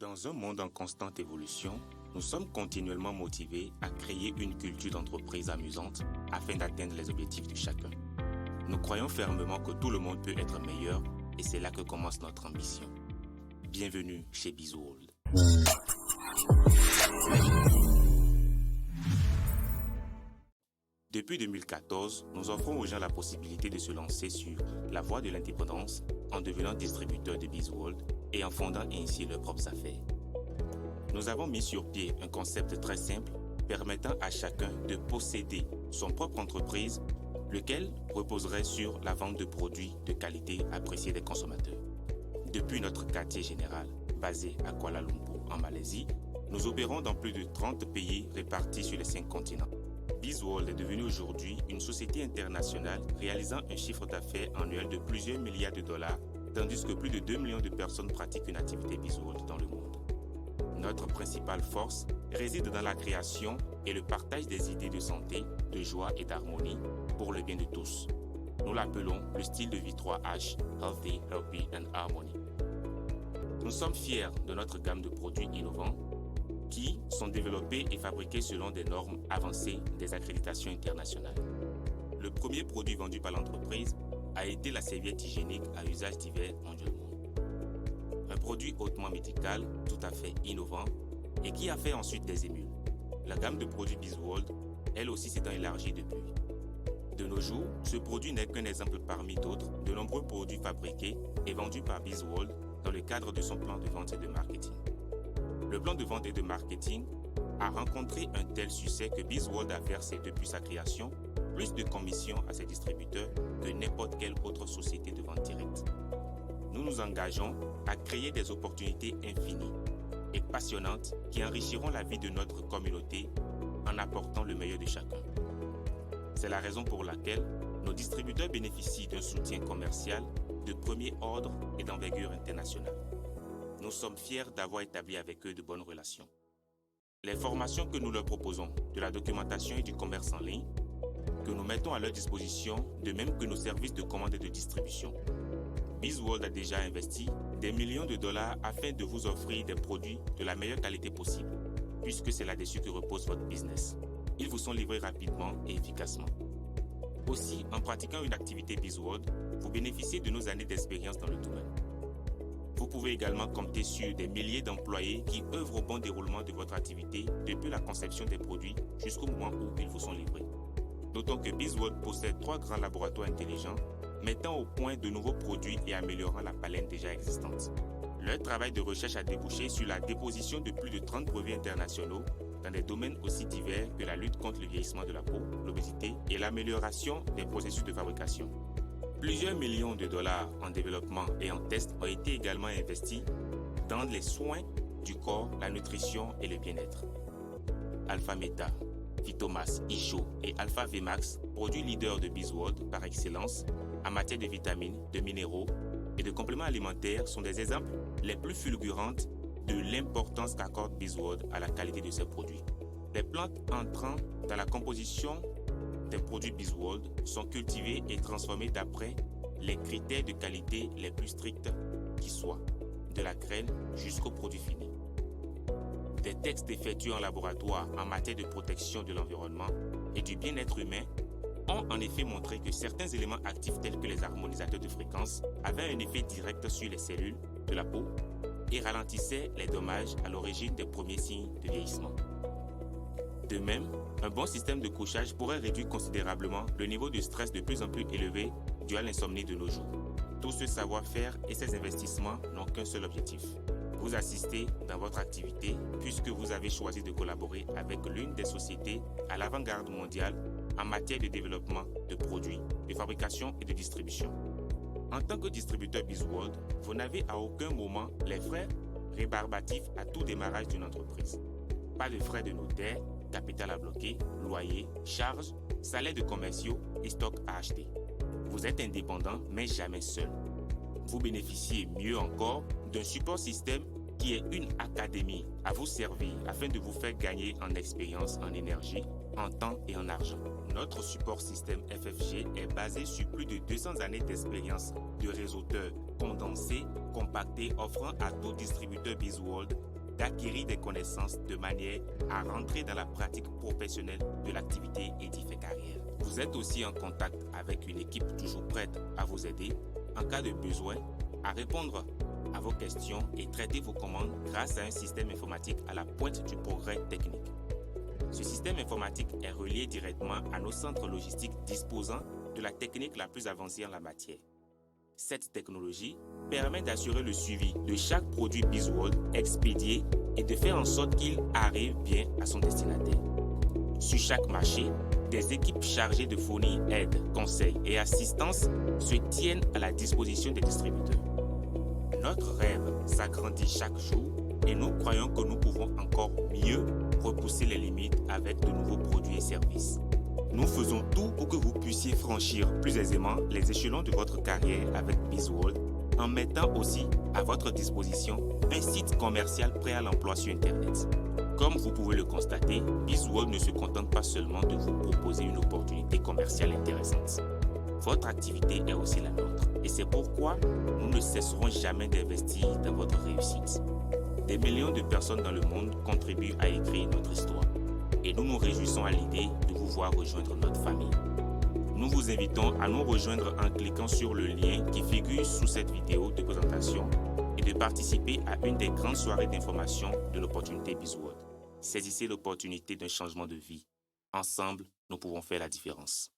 Dans un monde en constante évolution, nous sommes continuellement motivés à créer une culture d'entreprise amusante afin d'atteindre les objectifs de chacun. Nous croyons fermement que tout le monde peut être meilleur et c'est là que commence notre ambition. Bienvenue chez BizWorld. Depuis 2014, nous offrons aux gens la possibilité de se lancer sur la voie de l'indépendance en devenant distributeur de BizWorld et en fondant ainsi leurs propres affaires. Nous avons mis sur pied un concept très simple permettant à chacun de posséder son propre entreprise, lequel reposerait sur la vente de produits de qualité appréciés des consommateurs. Depuis notre quartier général, basé à Kuala Lumpur en Malaisie, nous opérons dans plus de 30 pays répartis sur les 5 continents. BizWorld est devenue aujourd'hui une société internationale réalisant un chiffre d'affaires annuel de plusieurs milliards de dollars, tandis que plus de 2 millions de personnes pratiquent une activité BizWorld dans le monde. Notre principale force réside dans la création et le partage des idées de santé, de joie et d'harmonie pour le bien de tous. Nous l'appelons le style de vie 3H, Healthy, Happy and Harmony. Nous sommes fiers de notre gamme de produits innovants qui sont développés et fabriqués selon des normes avancées des accréditations internationales. Le premier produit vendu par l'entreprise a été la serviette hygiénique à usage divers mondialement. Un produit hautement médical, tout à fait innovant et qui a fait ensuite des émules. La gamme de produits BizWorld, elle aussi s'étant élargie depuis. De nos jours, ce produit n'est qu'un exemple parmi d'autres de nombreux produits fabriqués et vendus par BizWorld dans le cadre de son plan de vente et de marketing. Le plan de vente et de marketing a rencontré un tel succès que BizWorld a versé depuis sa création plus de commissions à ses distributeurs que n'importe quelle autre société de vente directe. Nous nous engageons à créer des opportunités infinies et passionnantes qui enrichiront la vie de notre communauté en apportant le meilleur de chacun. C'est la raison pour laquelle nos distributeurs bénéficient d'un soutien commercial de premier ordre et d'envergure internationale. Nous sommes fiers d'avoir établi avec eux de bonnes relations. Les formations que nous leur proposons, de la documentation et du commerce en ligne, que nous mettons à leur disposition, de même que nos services de commande et de distribution. BizWorld a déjà investi des millions de dollars afin de vous offrir des produits de la meilleure qualité possible, puisque c'est là-dessus que repose votre business. Ils vous sont livrés rapidement et efficacement. Aussi, en pratiquant une activité BizWorld, vous bénéficiez de nos années d'expérience dans le domaine. Vous pouvez également compter sur des milliers d'employés qui œuvrent au bon déroulement de votre activité depuis la conception des produits jusqu'au moment où ils vous sont livrés. D'autant que BizWorld possède 3 grands laboratoires intelligents mettant au point de nouveaux produits et améliorant la palette déjà existante. Leur travail de recherche a débouché sur la déposition de plus de 30 brevets internationaux dans des domaines aussi divers que la lutte contre le vieillissement de la peau, l'obésité et l'amélioration des processus de fabrication. Plusieurs millions de dollars en développement et en tests ont été également investis dans les soins du corps, la nutrition et le bien-être. Alpha Meta, Phytomas, Isho et Alpha Vmax, produits leaders de BizWorld par excellence en matière de vitamines, de minéraux et de compléments alimentaires, sont des exemples les plus fulgurantes de l'importance qu'accorde BizWorld à la qualité de ses produits. Les plantes entrant dans la composition des produits BizWorld sont cultivés et transformés d'après les critères de qualité les plus stricts qui soient, de la graine jusqu'au produit fini. Des tests effectués en laboratoire en matière de protection de l'environnement et du bien-être humain ont en effet montré que certains éléments actifs tels que les harmonisateurs de fréquence avaient un effet direct sur les cellules de la peau et ralentissaient les dommages à l'origine des premiers signes de vieillissement. De même, un bon système de couchage pourrait réduire considérablement le niveau de stress de plus en plus élevé dû à l'insomnie de nos jours. Tout ce savoir-faire et ces investissements n'ont qu'un seul objectif: vous assister dans votre activité puisque vous avez choisi de collaborer avec l'une des sociétés à l'avant-garde mondiale en matière de développement de produits, de fabrication et de distribution. En tant que distributeur BizWorld, vous n'avez à aucun moment les frais rébarbatifs à tout démarrage d'une entreprise. Pas de frais de notaire, capital à bloquer, loyer, charges, salaires de commerciaux et stocks à acheter. Vous êtes indépendant mais jamais seul. Vous bénéficiez mieux encore d'un support système qui est une académie à vous servir afin de vous faire gagner en expérience, en énergie, en temps et en argent. Notre support système FFG est basé sur plus de 200 années d'expérience de réseauteurs condensés, compactés, offrant à tout distributeur BizWorld d'acquérir des connaissances de manière à rentrer dans la pratique professionnelle de l'activité Edifait Carrière. Vous êtes aussi en contact avec une équipe toujours prête à vous aider en cas de besoin, à répondre à vos questions et traiter vos commandes grâce à un système informatique à la pointe du progrès technique. Ce système informatique est relié directement à nos centres logistiques disposant de la technique la plus avancée en la matière. Cette technologie permet d'assurer le suivi de chaque produit BizWorld expédié et de faire en sorte qu'il arrive bien à son destinataire. Sur chaque marché, des équipes chargées de fournir aide, conseils et assistance se tiennent à la disposition des distributeurs. Notre rêve s'agrandit chaque jour et nous croyons que nous pouvons encore mieux repousser les limites avec de nouveaux produits et services. Nous faisons tout pour que vous puissiez franchir plus aisément les échelons de votre carrière avec BizWorld en mettant aussi à votre disposition un site commercial prêt à l'emploi sur Internet. Comme vous pouvez le constater, BizWorld ne se contente pas seulement de vous proposer une opportunité commerciale intéressante. Votre activité est aussi la nôtre et c'est pourquoi nous ne cesserons jamais d'investir dans votre réussite. Des millions de personnes dans le monde contribuent à écrire notre histoire et nous nous réjouissons à l'idée de vous voir rejoindre notre famille. Nous vous invitons à nous rejoindre en cliquant sur le lien qui figure sous cette vidéo de présentation et de participer à une des grandes soirées d'information de l'opportunité BizWorld. Saisissez l'opportunité d'un changement de vie. Ensemble, nous pouvons faire la différence.